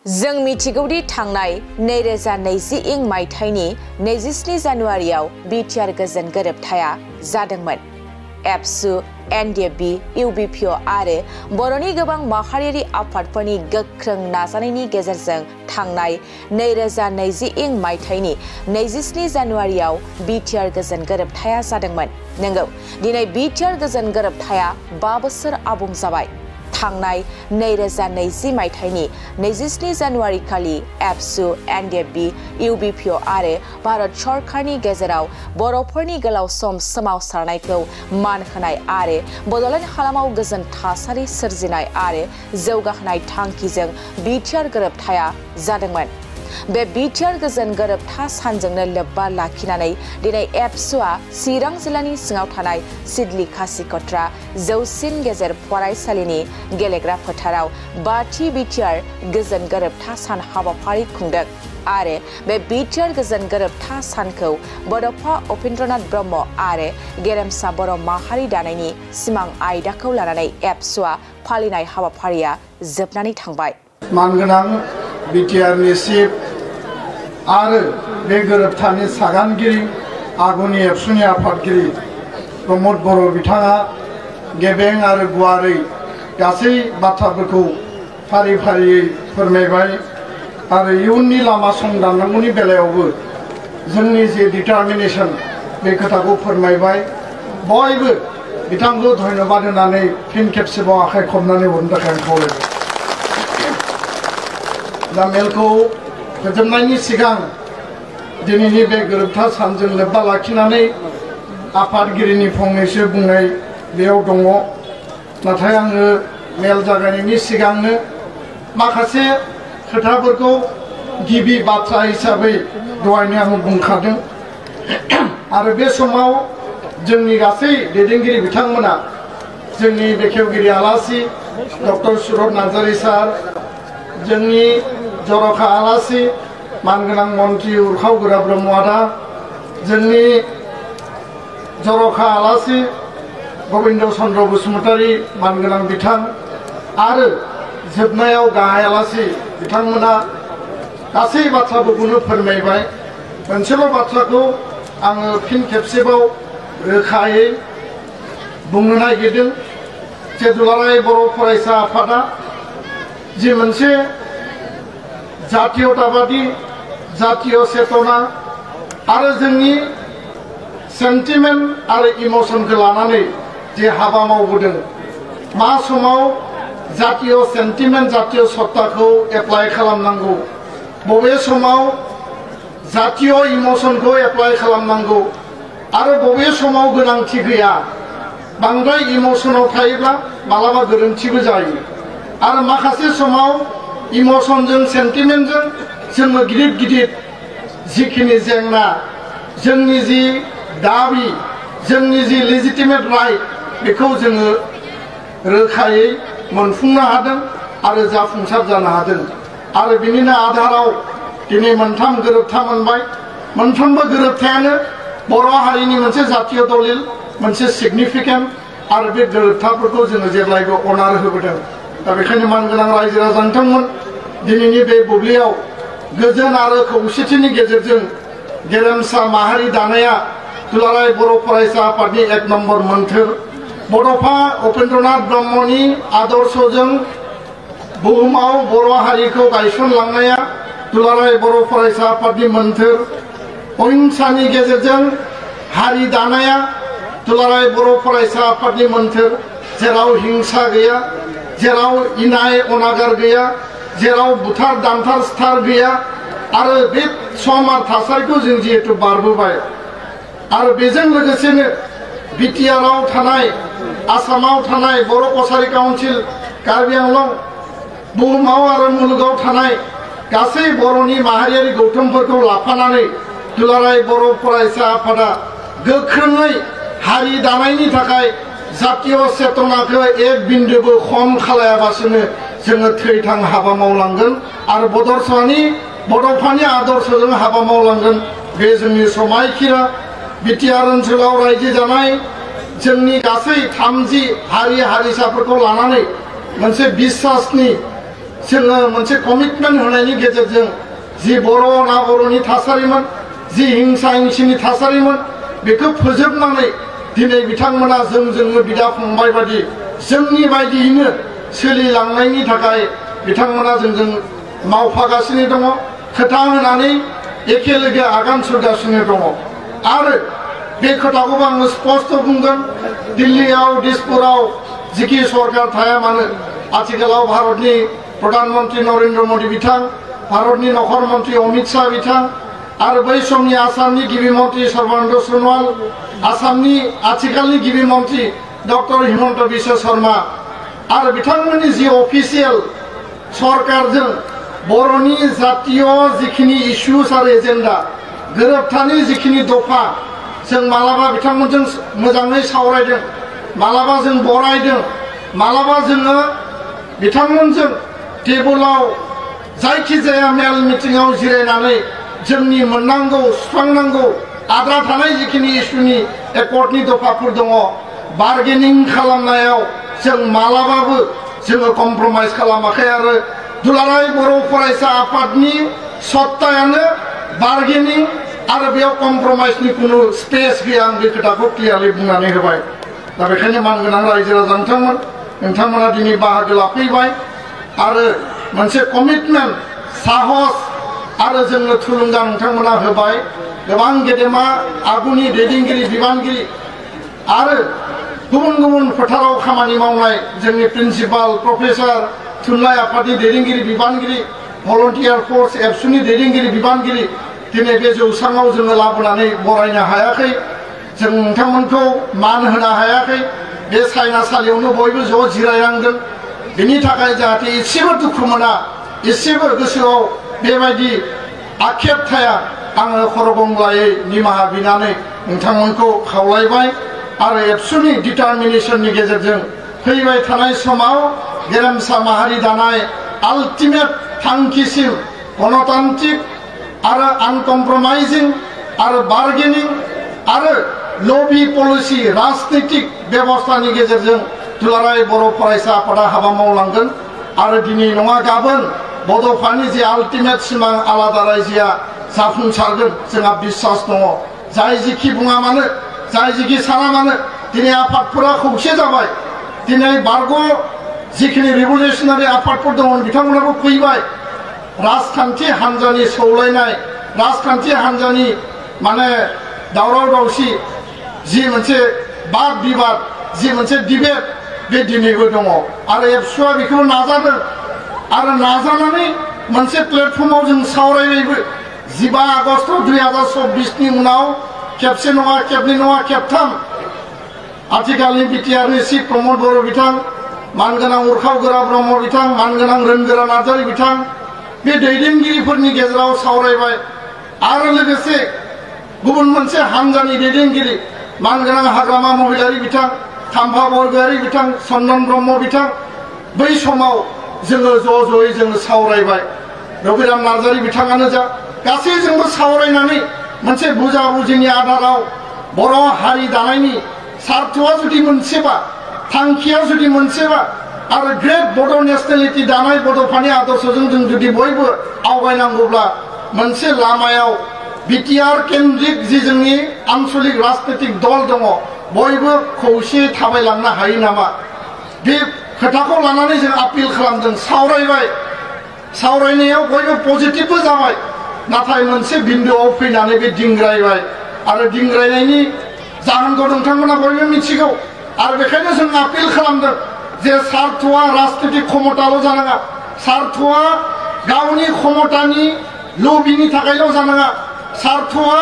जों मिथिगौदि थांनाय 2020 इं मायथाइनि 27 जानुवारियाव बिटिआर गोजोन गोरोबथाया जादोंमोन। एबसु, एनडिएफबि, इउबिपिअ आरो बर'नि गोबां माहारियारि आफादफोरनि गोख्रों नाजानायनि गेजेरजों थांनाय 2020 इं मायथाइनि 27 जानुवारियाव बिटिआर गोजोन गोरोबथाया जादोंमोन। नंगौ, दिनै बिटिआर गोजोन गोरोबथाया 5 बोसोर आबुं जाबाय। थांनाय 2020 मायथाइनि 27 जानुवारि खालि एबसु, एनडिएफबि, इउबिपिअ आरो भारत सरकारनि गेजेराव बर'फोरनि गोलाव सम सोमावसारनायखौ मान होनाय आरो बड'लेण्ड हालामाव गोजोन थासारि सोरजिनाय आरो जौगाहोनाय थांखिजों बिटिआर गोरोबथाया जादोंमोन। बे बिटिआर गोजोन गोरोबथा सानजोंनो लोब्बा लाखिनानै दिनै एबसुआ चिरां जिल्लानि सिङाव थानाय सिडली खासिकत्रा जौसिन गेजेर फरायसालिनि गेलेग्रा फोथाराव 5थि बिटिआर गोजोन गोरोबथा सान हाबाफारि खुंदों आरो बे बिटिआर गोजोन गोरोबथा सानखौ बड'फा उपेन्द्रनाथ ब्रह्म आरो गेरेमसा बर' माहारि दानायनि सिमां आयदाखौ लानानै एबसुआ फालिनाय हाबाफारिया जोबनानै थांबाय। मानगोनां बिटिआरनि चिफ आरो बे गोरोबथानि सागानगिरि आगुनि एबसुनि आफादगिरि प्रमद बर' बिथाङा गेबें आरो गुवारै गासै बाथ्राफोरखौ फारि फारियै फोरमायबाय आरो इयुननि लामा संदाननांगौनि बेलायावबो जोंनि जे डिटारमिनेशन बे खोथाखौ फोरमायबाय। बयबो बिथांखौ धन्यबाद होनानै फिन खेबसेबाव आखाइ खबनानै हरनो थाखाय आं खावलायबाय। दा मेलखौ फोजोबनायनि सिगां दिनैनि बे गोरोबथा सानजों लोब्बा लाखिनानै आफादगिरिनि फंनैसो बुंनाय बेयाव दङ। नाथाय आङो मेल जागायनायनि सिगांनो माखासे खोथाफोरखौ गिबि बाथ्रा हिसाबै दहायनो आं बुंखादों आरो बे समाव जोंनि गासै दैदेनगिरि बिथांमोना जोंनि बेखेवगिरि आलासि डक्टर सुरत नार्जारी सार, जोंनि जरखा आलासि मानगोनां मन्त्रि उरखाव गोरा ब्रह्म आदा, जोंनि जरखा आलासि गबिन्द चन्द्र बसुमतारी मानगोनां बिथां आरो जोबनायाव गाहाय आलासि बिथांमोना गासै बाथ्राफोरखौनो फोरमायबाय। मोनसेल' बाथ्राखौ आङो फिन खेबसेबाव रोखायै बुंनो नागिरदों जे दुलाराय बर' फरायसा आफादा जि मोनसे जातीयताबादी जातीय चेतना आरो जोंनि सेन्टिमेन्ट आरो इमोशनखौ लानानै जे हाबा मावबोदों, मा समाव जातीय सेन्टिमेन्ट जातीय सत्ताखौ एप्लाइ खालामनांगौ, बबे समाव जातीय इमोशनखौ एप्लाइ खालामनांगौ आरो बबे समाव गोनांथि गैया। बांद्राय इमोशनाव थायोब्ला मालाबा गोरोन्थिबो जायो आरो माखासे समाव इमोशनजों सेन्टिमेन्टजों जोङो गिदिर गिदिर जिखिनि जेंना, जोंनि जि दाबि, जोंनि जि लेजिटिमेट राइट बेखौ जोङो रोखायै मोनफुंनो हादों आरो जाफुंसार जानो हादों। आरो बिनिनो आधाराव दिनै मोनथाम गोरोबथा मोनबाय। मोनफ्रोमबो गोरोबथायानो बर' हारिनि मोनसे जातीय दलिल, मोनसे सिगनिफिकेन्ट आरो बे गोरोबथाफोरखौ जोङो जेब्लायबो अनार होबोदों। दा बेखायनो मानगोनां रायजो राजा नोंथांमोन दिनैनि बे बुब्लियाव गोजोन आरो खौसेथिनि गेजेरजों गेरेमसा माहारि दानाया दुलाराय बर' फरायसा आफादनि 1 नम्बर मोन्थोर। बड'फा उपेन्द्रनाथ ब्रह्मनि आदर्शजों बुहुमाव बर' हारिखौ गायसनलांनाया दुलाराय बर' फरायसा आफादनि मोन्थोर। अहिंसानि गेजेरजों हारि दानाया दुलाराय बर' फरायसा आफादनि मोन्थोर। जेराव हिंसा गैया, जेराव इनाय अनागार गैया, जेराव बुथार दानथार सिथार गैया आरो बे सम आरो थासारिखौ जों जिहेतु बारबोबाय आरो बेजों लोगोसेनो बिटिआरआव थानाय, आसामाव थानाय बर' कसारी काउन्सिल, कार्बि आंलं, बुहुमाव आरो मुलुगाव थानाय गासै बर'नि माहारियारि गौथुमफोरखौ लाफानानै दुलाराय बर' फरायसा आफादा गोख्रोङै हारि दानायनि थाखाय जातीय चेतनाखौ एक बिन्दोबो खम खालायाबासिनो जोङो थैथां हाबा मावलांगोन आरो बड'फानि आदर्शजों हाबा मावलांगोन। बे जोंनि समायखिरा बिटिआर ओनसोलाव रायजो जानाय जोंनि गासै 30 हारि हारिसाफोरखौ लानानै मोनसे बिश्वासनि जोङो मोनसे कमिटमेन्ट होनायनि गेजेरजों जि बर' ना बर'नि थासारिमोन जि हिंसा हिंसिनि थासारिमोन बेखौ फोजोबनानै दिनै बिथांमोना जोंजोंनो बिदा फंबाय बायदि जोंनि बायदियैनो सोलिलांनायनि थाखाय बिथांमोना जोंजों मावफागासिनो दङ खोथा होनानै एखे लोगो आगान सुरगासिनो दङ आरो बे खोथाखौबो आङो स्पष्ट बुंगोन दिल्लीयाव दिसपुराव जिखि सरकार थाया मानो आथिखालाव भारतनि प्रधानमन्त्री नरेन्द्र मोदी बिथां भारतनि नखर मन्त्रि अमित शाह बिथां आरो बै समनि आसामनि गिबि मन्त्रि सर्बानन्द सनोवाल आसामनि आथिखालनि गिबि मन्त्रि डक्टर हिमन्त बिश्व शर्मा आरो बिथांमोननि जि अफिसियेल सरकारजों बर'नि जातीय जिखिनि इस्युस आरो एजेन्डा गोरोबथानि जिखिनि दफा जों मालाबा बिथांमोनजों मोजाङै सावरायदों मालाबा जों बरायदों मालाबा जोङो बिथांमोनजों टेबोलाव जायखिजाया मेल मिटिंआव जिरायनानै जोंनि मोननांगौ सुस्रांनांगौ आद्रा थानाय जिखिनि इस्युनि एकर्डनि दफाफोर दङ बार्गेनिं खालामनायाव जों मालाबाबो जोङो कमप्रमाइज खालामाखै आरो दुलाराय बर' फरायसा आफादनि सत्तायानो बार्गेनिं आरो बेयाव कमप्रमाइजनि कुनु स्पेस गैया आं बे खोथाखौ क्लियारलि बुंनानै होबाय दा बेखायनो मानगोनां रायजो राजा नोंथांमोना दिनै बाहागो लाफैबाय आरो मोनसे कमिटमेन्ट साहस आरो जोंनो थुलुंगा नोंथांमोना होबाय गोबां गेदेमा आगुनि दैदेनगिरि बिबानगिरि आरो गुबुन गुबुन फोथाराव खामानि मावनाय जोंनि प्रिन्सिपाल प्रफेसर थुनलाइ आफादनि दैदेनगिरि बिबानगिरि भलन्टियार फर्स एबसुनि दैदेनगिरि बिबानगिरि दिनै बे जौसाङाव जोङो लाबोनानै बरायनो हायाखै जों नोंथांमोनखौ मान होनो हायाखै बे सायनासालियावनो बयबो ज' जिरायनांदों बेनि थाखाय जाहाथे एसेबो दुखु मोना एसेबो गोसोआव बेबायदि आक्षेप थाया आङो खरगंग्लायै निमाहा बिनानै नोंथांमोनखौ खावलायबाय आरो एबसुनि डिटारमिनेसननि गेजेरजों फैबाय थानाय समाव गेरेमसा माहारि दानाय आल्टिमेट थांखिसिम गणतान्त्रिक आरो आनकम्प्रमाइजिं आरो बार्गेनिं आरो लबि पलिसि राजनैतिक बेबस्थानि गेजेरजों दुलाराय बर' फरायसा आफादा हाबा मावलांगोन आरो दिनै नङा गाबोन बड'फानि जे आल्टिमेट सिमां आलादा रायजोआ जाफुंसारगोन जोंहा बिश्वास दङ जाय जिखि बुङा मानो जाय जिखि साना मानो दिनै आफादफोरा खौसे जाबाय दिनै बारग' जिखिनि रिभलिउसनारि आफादफोर दङ बिथांमोनाबो फैबाय राजखान्थि हान्जानि सौलायनाय राजखान्थि हान्जानि माने दावराव दावसि जि मोनसे बाद बिबाद जि मोनसे डिबेट बे दिनैबो दङ आरो एबसुआ बेखौ नाजादों आरो नाजानानै मोनसे प्लेटफर्माव जों सावरायनायबो 15 आगस्ट 2024 नि उनाव खेबसे नङा खेबनै नङा खेबथाम आथिखालनि बिटिआरनि चिफ प्रमद बर' बिथां मानगोनां उरखाव गोरा ब्रह्म बिथां मानगोनां रोनगोरा नार्जारि बिथां बे दैदेनगिरिफोरनि गेजेराव सावरायबाय आरो लोगोसे गुबुन मोनसे हान्जानि दैदेनगिरि मानगोनां हाग्रामा महिलारि बिथां खाम्फा बरगयारि बिथां चन्दन ब्रह्म बिथां बै समाव जोङो ज' ज'यै जोङो सावरायबाय रबिराम नार्जारि बिथाङानो जा गासैजोंबो सावरायनानै मोनसे बुजाबुजिनि आधाराव बर' हारि दानायनि सार्थआ जुदि मोनसेबा थांखिया जुदि मोनसेबा आरो ग्रेट बड' नेशनेलिटि दानाय बड'फानि आदर्शजों जों जुदि बयबो आवगायनांगौब्ला मोनसे लामायाव बिटिआर केन्द्रिक जि जोंनि आन्चलिक राजनैतिक दल दङ बयबो खौसे थाबायलांनो हायो नामा बे खोथाखौ लानानै जों आपिल खालामदों सावरायबाय सावरायनायाव बयबो पजिटिभबो जाबाय नाथाय मोनसे बिन्दोआव फैनानै बे दिंग्रायबाय आरो दिंग्रायनायनि जाहोनखौ नोंथांमोना बयबो मिथिगौ आरो बेखायनो जों आपिल खालामदों जे सार्थआ राजनैतिक क्षमताल' जानाङा सार्थआ गावनि क्षमतानि लबिनि थाखायल' जानाङा सार्थआ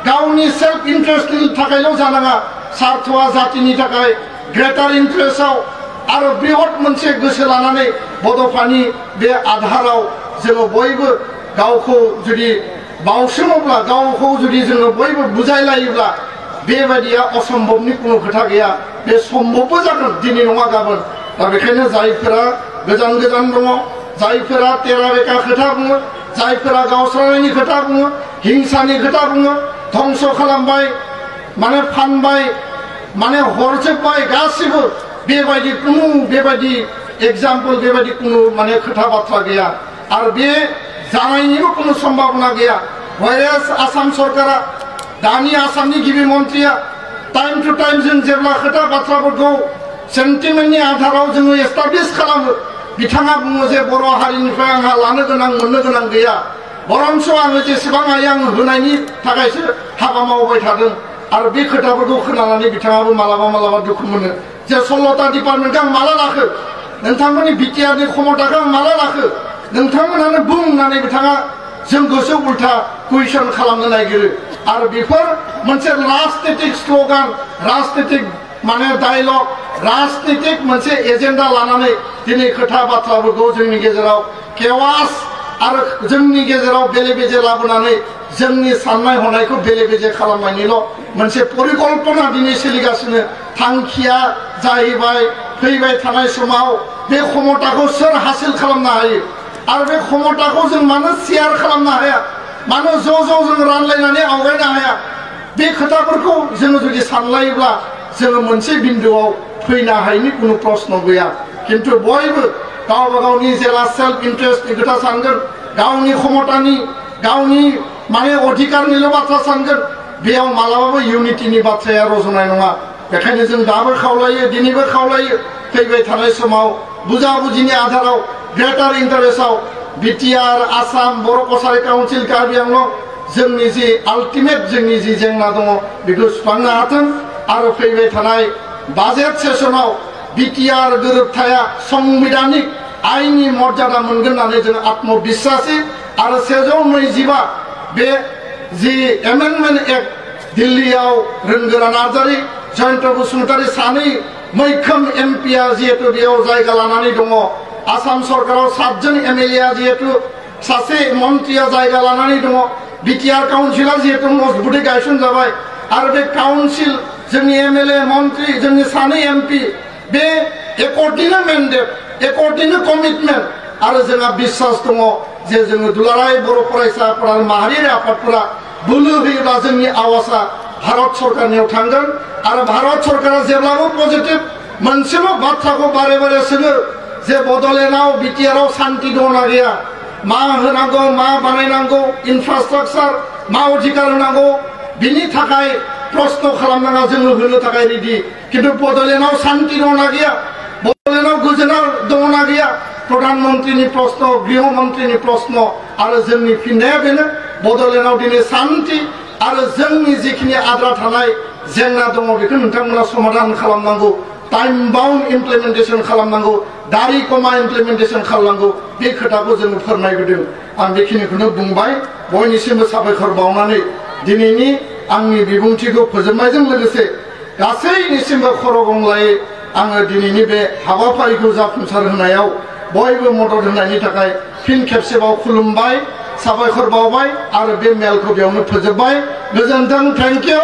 गावनि सेल्फ इन्ट्रेस्टनि थाखायल' जानाङा सार्थआ जातिनि थाखाय ग्रेटार इन्ट्रेस्टआव आरो बृहत मोनसे गोसो लानानै बड'फानि बे आधाराव जोङो बयबो गावखौ जुदि बावसोमोब्ला गावखौ जुदि जोङो बयबो बुजायलायोब्ला बेबायदिया असम्भबनि कुनु खोथा गैया बे सम्भबबो जागोन दिनै नङा गाबोन दा बेखायनो जायफोरा गोजान गोजान दङ जायफोरा तेरा बेका खोथा बुङो जायफोरा गावस्रानायनि खोथा बुङो हिंसानि खोथा बुङो धंस खालामबाय माने फानबाय माने हरजोबबाय गासिबो बेबायदि कुनु बेबायदि एग्जाम्पल बेबायदि कुनु माने खोथा बाथ्रा गैया आरो बे जानायनिबो कुनु सम्भावना गैया व्हाइस आसाम सरकारा दानि आसामनि गिबि मन्त्रिया टाइम टु टाइम जों जेब्ला खोथा बाथ्राफोरखौ सेन्टिमेन्टनि आधाराव जोङो एस्टाब्लिश खालामो बिथाङा बुङो जे बर' हारिनिफ्राय आंहा लानो गोनां मोननो गोनां गैया बरंस आङो जेसेबां हायो आं होनायनि थाखायसो हाबा मावबाय थादों आरो बे खोथाफोरखौ खोनानानै बिथाङाबो मालाबा मालाबा दुखु मोनो जे 16टा डिपार्टमेन्टखौ आं माला लाखो नोंथांमोननि बिटिआरनि क्षमताखौ आं माला लाखो नोंथांमोनानो बुं होननानै बिथाङा जोंखौसो उल्था कुइसन खालामनो नागिरो आरो बेफोर मोनसे राजनीतिक स्लोगान राजनीतिक माने डायलग राजनीतिक मोनसे एजेन्डा लानानै दिनै खोथा बाथ्राफोरखौ जोंनि गेजेराव केवास आरो जोंनि गेजेराव बेले बेजे लाबोनानै जोंनि साननाय हनायखौ बेले बेजे खालामनायनिल' मोनसे परिकल्पना दिनै सोलिगासिनो थांखिया जाहैबाय फैबाय थानाय समाव बे क्षमताखौ सोर हासिल खालामनो हायो आरो बे क्षमताखौ जों मानो शेयार खालामनो हाया मानो ज' ज' जों रानलायनानै आवगायनो हाया बे खोथाफोरखौ जोङो जुदि सानलायोब्ला जोङो मोनसे बिन्दुआव फैनो हायिनि कुनु प्रश्न गैया किन्तु बयबो गावबा गावनि जेला सेल्फ इन्टारेस्टनि खोथा सानगोन गावनि क्षमतानि गावनि माने अधिकारनिल' बाथ्रा सानगोन बेयाव मालाबाबो इउनिटिनि बाथ्राया रज'नाय नङा बेखायनो जों दाबो खावलायो दिनैबो खावलायो फैबाय थानाय समाव बुजाबुजिनि आधाराव ग्रेटार इन्टारेस्टआव बिटिआर आसाम बर' कसारि काउन्सिल कार्बि आंलं जोंनि जि आल्टिमेट जोंनि जि जेंना दङ बेखौ सुस्रांनो हाथों आरो फैबाय थानाय बाजेट सेसनाव बिटिआर गोरोबथाया संबिधानिक आइननि मर्यादा मोनगोन होननानै जों आत्मबिश्वासी आरो 125 बे जि एमेन्डमेन्ट एक्ट दिल्लीयाव रोंगोरा नार्जारी जयन्त बसुमतारी सानै मैखोम एमपिआ जिहेतु बेयाव जायगा लानानै दङ आसाम सरकाराव 7 जन एमएलएआ जिहेतु सासे मन्त्रिया जायगा लानानै दङ बिटिआर काउन्सिला जिहेतु मजबुतै गायसनजाबाय आरो बे काउन्सिल जोंनि एमएलए मन्त्रि जोंनि सानै एमपि बे एकर्डिनो मेन्डेट एकर्डिनो कमिटमेन्ट आरो जोंहा बिश्वास दङ जे जोङो दुलाराय बर' फरायसा आफाद माहारियारि आफादफोरा बोलो होयोब्ला जोंनि आवाजआ भारत सरकारनियाव थांगोन आरो भारत सरकारा जेब्लाबो पजिटिभ मोनसेल' बाथ्राखौ बारे बारे सोङो जे बड'लेण्डआव बिटिआरआव शान्ति दंना गैया मा होनांगौ मा बानायनांगौ इनफ्रास्ट्राक्चार मा अधिकार होनांगौ बिनि थाखाय प्रश्न खालामनाङा जोङो होनो थाखाय रेडि किन्तु बड'लेण्डआव शान्ति दंना गैया बड'लेण्डआव गोजोना दंना गैया प्रधानमन्त्रीनि प्रश्न गृहमन्त्रीनि प्रश्न आरो जोंनि फिननाया बेनो बड'लेण्डआव दिनै शान्ति आरो जोंनि जिखिनि आद्रा थानाय जेंना दङ बेखौ नोंथांमोना समाधान खालामनांगौ टाइम बाउन्ड इमप्लिमेन्टेसन खालामनांगौ दारि कमा इमप्लिमेन्टेसन खालामनांगौ बे खोथाखौ जोङो फोरमायबोदों आं बेखिनिखौनो बुंबाय बयनिसिमबो साबायखर बावनानै दिनैनि आंनि बिबुंथिखौ फोजोबनायजों लोगोसे गासैनिसिमबो खर' गंग्लायै आङो दिनैनि बे हाबाफारिखौ जाफुंसार होनायाव बयबो मदद होनायनि थाखाय फिन खेबसेबाव खुलुमबाय साबायखर बावबाय आरो बे मेलखौ बेयावनो फोजोबबाय गोजोन्थों थेंक इउ